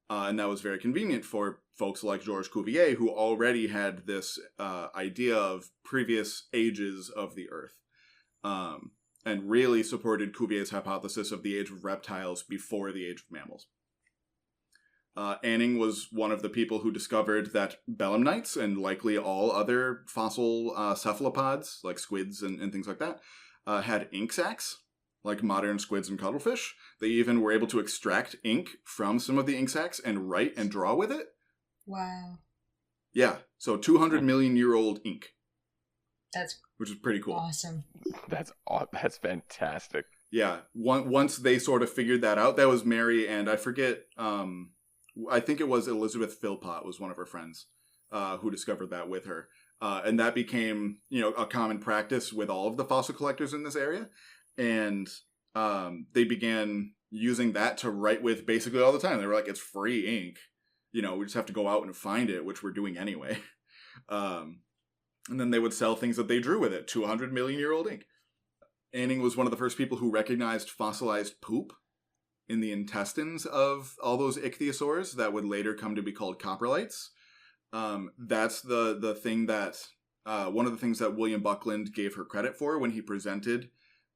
And that was very convenient for folks like Georges Cuvier, who already had this idea of previous ages of the Earth, and really supported Cuvier's hypothesis of the age of reptiles before the age of mammals. Anning was one of the people who discovered that belemnites, and likely all other fossil cephalopods, like squids and things like that, had ink sacs, like modern squids and cuttlefish. They even were able to extract ink from some of the ink sacs and write and draw with it. Wow. Yeah, so 200 million year old ink. Which is pretty cool. Awesome. That's fantastic. Yeah, once they sort of figured that out, that was Mary, and I forget, I think it was Elizabeth Philpott was one of her friends who discovered that with her. And that became, a common practice with all of the fossil collectors in this area. And they began using that to write with basically all the time. They were like, it's free ink. We just have to go out and find it, which we're doing anyway. And then they would sell things that they drew with it, 200 million year old ink. Anning was one of the first people who recognized fossilized poop in the intestines of all those ichthyosaurs that would later come to be called coprolites. That's the thing that, one of the things that William Buckland gave her credit for when he presented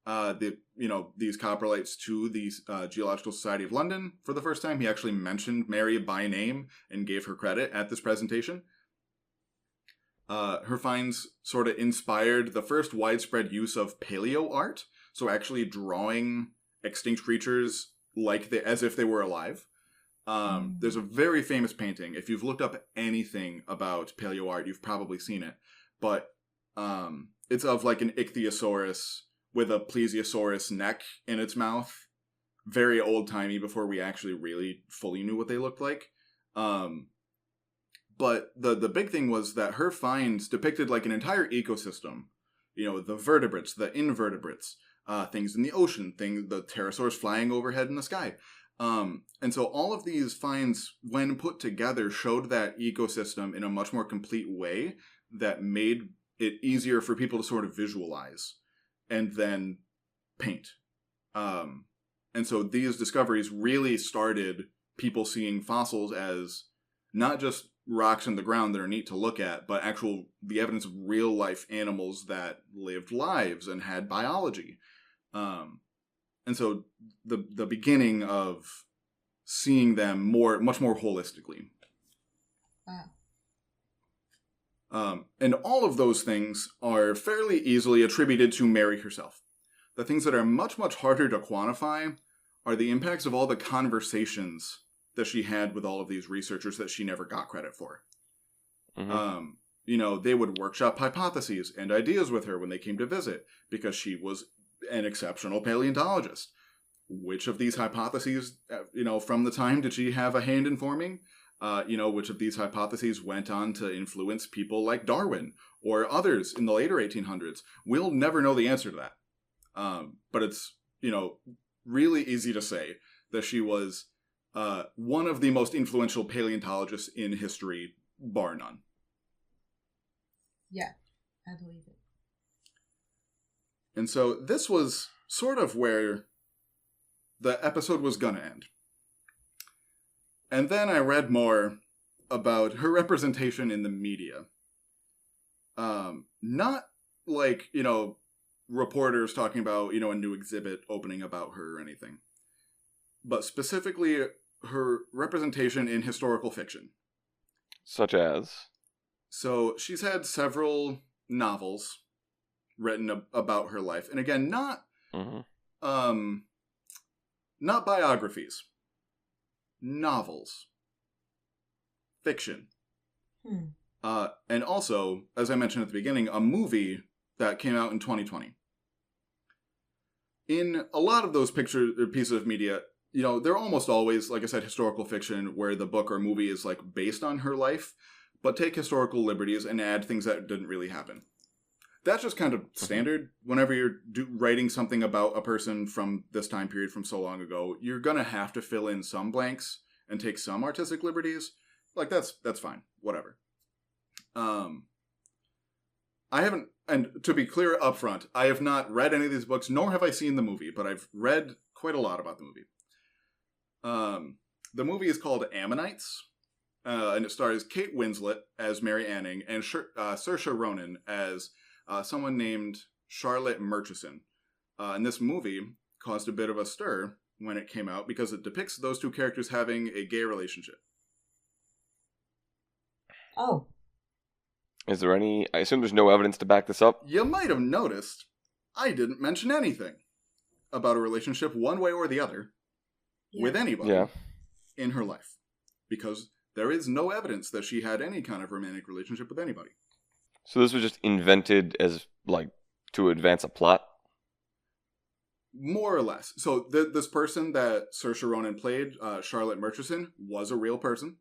these coprolites to the Geological Society of London for the first time. He actually mentioned Mary by name and gave her credit at this presentation. Her finds sort of inspired the first widespread use of paleo art, so actually drawing extinct creatures as if they were alive. There's a very famous painting. If you've looked up anything about paleo art, you've probably seen it. But it's of like an ichthyosaurus with a plesiosaurus neck in its mouth. Very old-timey, before we actually really fully knew what they looked like. But the big thing was that her finds depicted like an entire ecosystem. The vertebrates, the invertebrates, things in the ocean, the pterosaurs flying overhead in the sky. And so all of these finds, when put together, showed that ecosystem in a much more complete way that made it easier for people to sort of visualize and then paint. And so these discoveries really started people seeing fossils as not just rocks in the ground that are neat to look at, but the evidence of real life animals that lived lives and had biology. And so the beginning of seeing them much more holistically. Wow. And all of those things are fairly easily attributed to Mary herself. The things that are much, much harder to quantify are the impacts of all the conversations that she had with all of these researchers that she never got credit for. Mm-hmm. They would workshop hypotheses and ideas with her when they came to visit because she was an exceptional paleontologist. Which of these hypotheses, from the time did she have a hand in forming? Which of these hypotheses went on to influence people like Darwin or others in the later 1800s? We'll never know the answer to that. But it's, really easy to say that she was one of the most influential paleontologists in history, bar none. Yeah, I believe it. And so this was sort of where the episode was gonna end. And then I read more about her representation in the media. Not like, reporters talking about, a new exhibit opening about her or anything. But specifically her representation in historical fiction. Such as? So she's had several novels written about her life. And again, not biographies. Novels. Fiction. And also, as I mentioned at the beginning, a movie that came out in 2020. In a lot of those pieces of media, they're almost always, like I said, historical fiction where the book or movie is like based on her life, but take historical liberties and add things that didn't really happen. That's just kind of standard. Whenever you're writing something about a person from this time period from so long ago, you're going to have to fill in some blanks and take some artistic liberties. Like, that's fine. Whatever. I haven't, and to be clear up front, I have not read any of these books, nor have I seen the movie, but I've read quite a lot about the movie. The movie is called Ammonites, and it stars Kate Winslet as Mary Anning and Saoirse Ronan as someone named Charlotte Murchison. And this movie caused a bit of a stir when it came out because it depicts those two characters having a gay relationship. Oh. Is there any... I assume there's no evidence to back this up? You might have noticed I didn't mention anything about a relationship one way or the other with anybody in her life. Because there is no evidence that she had any kind of romantic relationship with anybody. So this was just invented as, like, to advance a plot? More or less. So this person that Saoirse Ronan played, Charlotte Murchison, was a real person.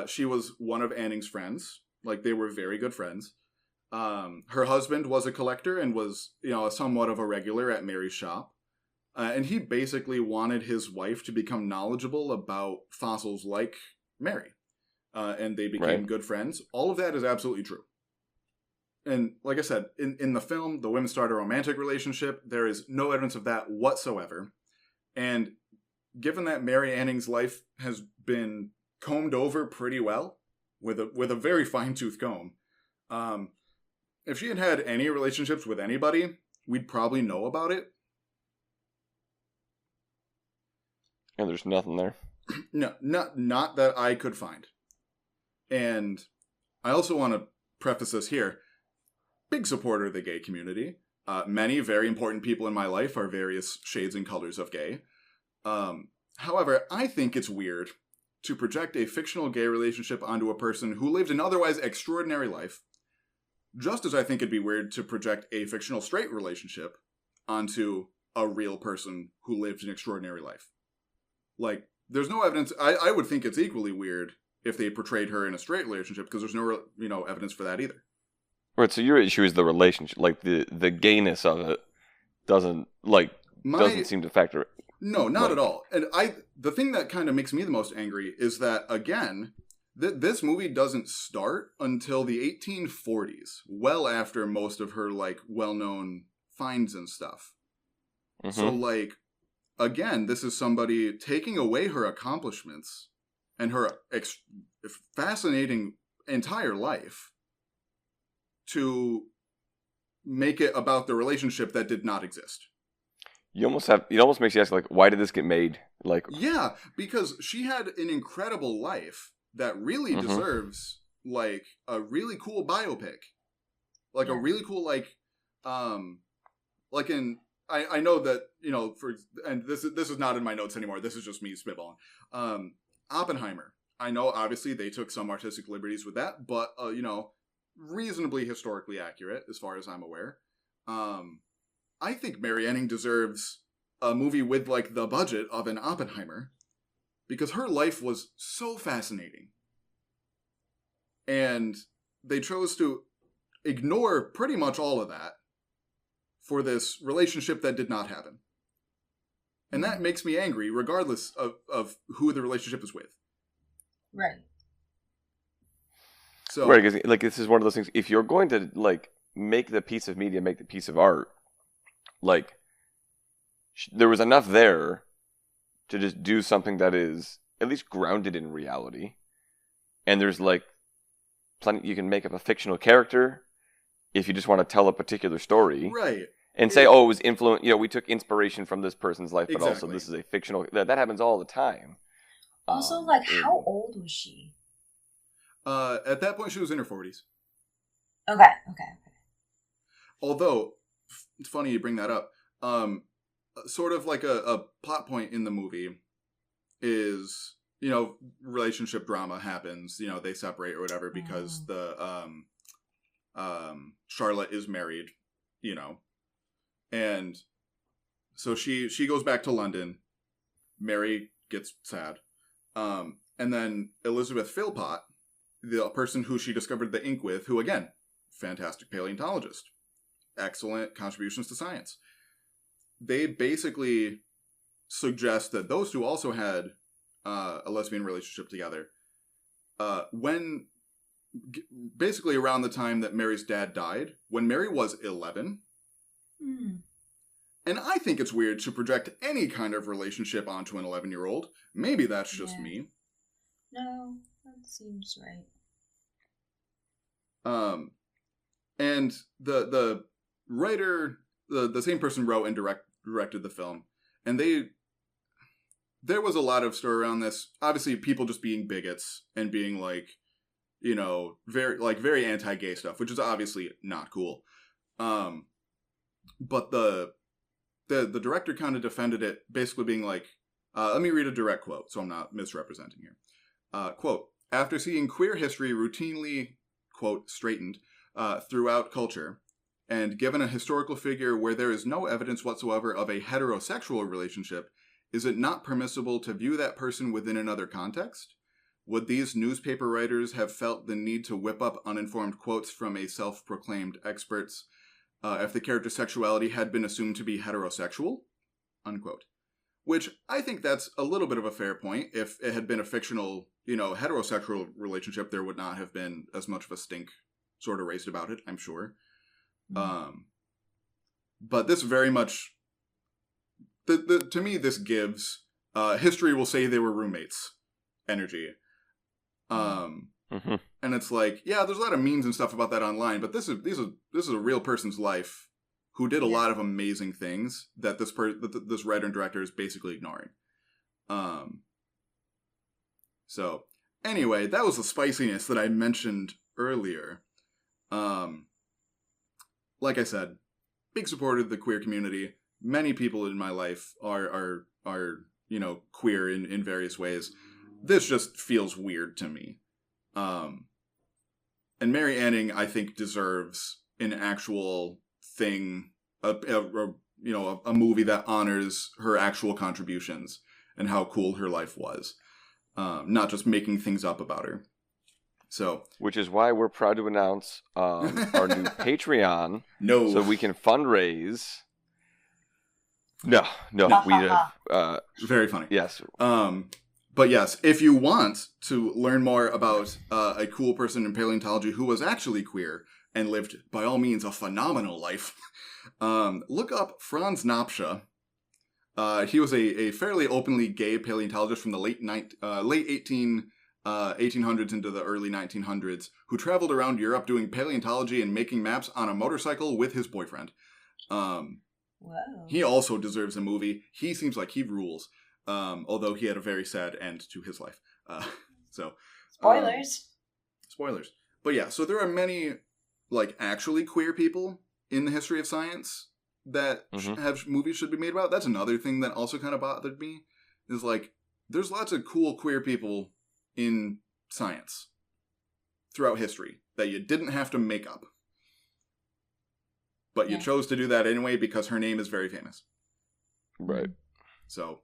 She was one of Anning's friends. Like, they were very good friends. Her husband was a collector and was, somewhat of a regular at Mary's shop. And he basically wanted his wife to become knowledgeable about fossils like Mary. And they became good friends. All of that is absolutely true. And like I said, in the film, the women start a romantic relationship. There is no evidence of that whatsoever. And given that Mary Anning's life has been combed over pretty well, with a very fine-tooth comb, if she had had any relationships with anybody, we'd probably know about it. And there's nothing there. No, not that I could find. And I also want to preface this here. Big supporter of the gay community. Many very important people in my life are various shades and colors of gay. However, I think it's weird to project a fictional gay relationship onto a person who lived an otherwise extraordinary life, just as I think it'd be weird to project a fictional straight relationship onto a real person who lived an extraordinary life. Like, there's no evidence. I would think it's equally weird if they portrayed her in a straight relationship, because there's no evidence for that either. Right, so your issue is the relationship, like the gayness of it doesn't seem to factor. No, not at all. And the thing that kind of makes me the most angry is that, again, this movie doesn't start until the 1840s, well after most of her, like, well-known finds and stuff. Mm-hmm. So, like, again, this is somebody taking away her accomplishments and her fascinating entire life to make it about the relationship that did not exist. It almost makes you ask, like, why did this get made? Like, yeah, because she had an incredible life that really deserves, like, a really cool biopic. Like, a really cool, like I know that, and this is not in my notes anymore, this is just me spitballing. Oppenheimer. I know, obviously, they took some artistic liberties with that, but, reasonably historically accurate, as far as I'm aware. I think Mary Anning deserves a movie with, like, the budget of an Oppenheimer, because her life was so fascinating. And they chose to ignore pretty much all of that for this relationship that did not happen. And that makes me angry, regardless of who the relationship is with. Right. So, right, because, like, this is one of those things, if you're going to, like, make the piece of media, make the piece of art, like, there was enough there to just do something that is at least grounded in reality. And there's, like, plenty, you can make up a fictional character if you just want to tell a particular story. Right. And say, oh, it was influenced, we took inspiration from this person's life, but Exactly. also this is a fictional, that happens all the time. Also, how old was she? At that point, she was in her 40s. Okay. Although, it's funny you bring that up. Sort of like a plot point in the movie is, relationship drama happens. They separate or whatever because the Charlotte is married, and so she goes back to London, Mary gets sad. And then Elizabeth Philpott, the person who she discovered the ink with, who, again, fantastic paleontologist, excellent contributions to science. They basically suggest that those two also had a lesbian relationship together. Basically around the time that Mary's dad died, when Mary was 11. And I think it's weird to project any kind of relationship onto an 11-year-old. Maybe that's just me. No, that seems right. And the writer, the same person wrote and directed the film, and there was a lot of story around this. Obviously, people just being bigots and being like, you know, very anti-gay stuff, which is obviously not cool. But the director kind of defended it, basically being like, let me read a direct quote, so I'm not misrepresenting here. Quote, after seeing queer history routinely, quote, straightened throughout culture, and given a historical figure where there is no evidence whatsoever of a heterosexual relationship, is it not permissible to view that person within another context? Would these newspaper writers have felt the need to whip up uninformed quotes from a self-proclaimed experts if the character's sexuality had been assumed to be heterosexual? Unquote. Which, I think that's a little bit of a fair point. If it had been a fictional, you know, heterosexual relationship, there would not have been as much of a stink sort of raised about it, I'm sure. But this very much, to me, this gives, history will say they were roommates energy. And it's like, yeah, there's a lot of memes and stuff about that online, but this is a real person's life who did a lot of amazing things that this writer and director is basically ignoring. So anyway, that was the spiciness that I mentioned earlier. Like I said, big supporter of the queer community. Many people in my life are you know, queer in various ways. This just feels weird to me. And Mary Anning, I think, deserves an actual thing, you know, a movie that honors her actual contributions and how cool her life was, not just making things up about her. So, which is why we're proud to announce our new Patreon. No, so we can fundraise. No, we have very funny. Yes. But yes, if you want to learn more about a cool person in paleontology who was actually queer and lived, by all means, a phenomenal life, look up Franz Nopscha. He was a fairly openly gay paleontologist from the late 1800s into the early 1900s who traveled around Europe doing paleontology and making maps on a motorcycle with his boyfriend. Wow. He also deserves a movie. He seems like he rules. Although he had a very sad end to his life. Spoilers. But yeah, so there are many, like, actually queer people in the history of science that have movies should be made about. That's another thing that also kind of bothered me. Is, like, there's lots of cool queer people in science throughout history that you didn't have to make up. But you chose to do that anyway because her name is very famous. Right. So...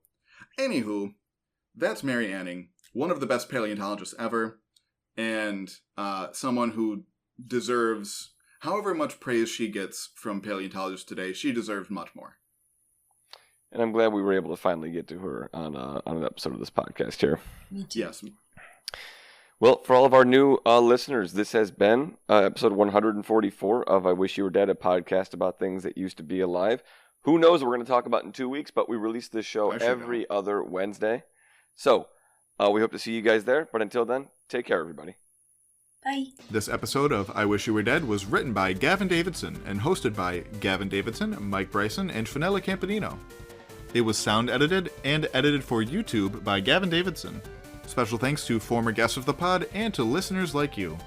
Anywho, that's Mary Anning, one of the best paleontologists ever, and someone who deserves, however much praise she gets from paleontologists today, she deserves much more. And I'm glad we were able to finally get to her on an episode of this podcast here. Me too. Yes. Well, for all of our new listeners, this has been episode 144 of I Wish You Were Dead, a podcast about things that used to be alive. Who knows what we're going to talk about in 2 weeks, but we release this show every other Wednesday. So, we hope to see you guys there. But until then, take care, everybody. Bye. This episode of I Wish You Were Dead was written by Gavin Davidson and hosted by Gavin Davidson, Mike Bryson, and Fenella Campanino. It was sound edited and edited for YouTube by Gavin Davidson. Special thanks to former guests of the pod and to listeners like you.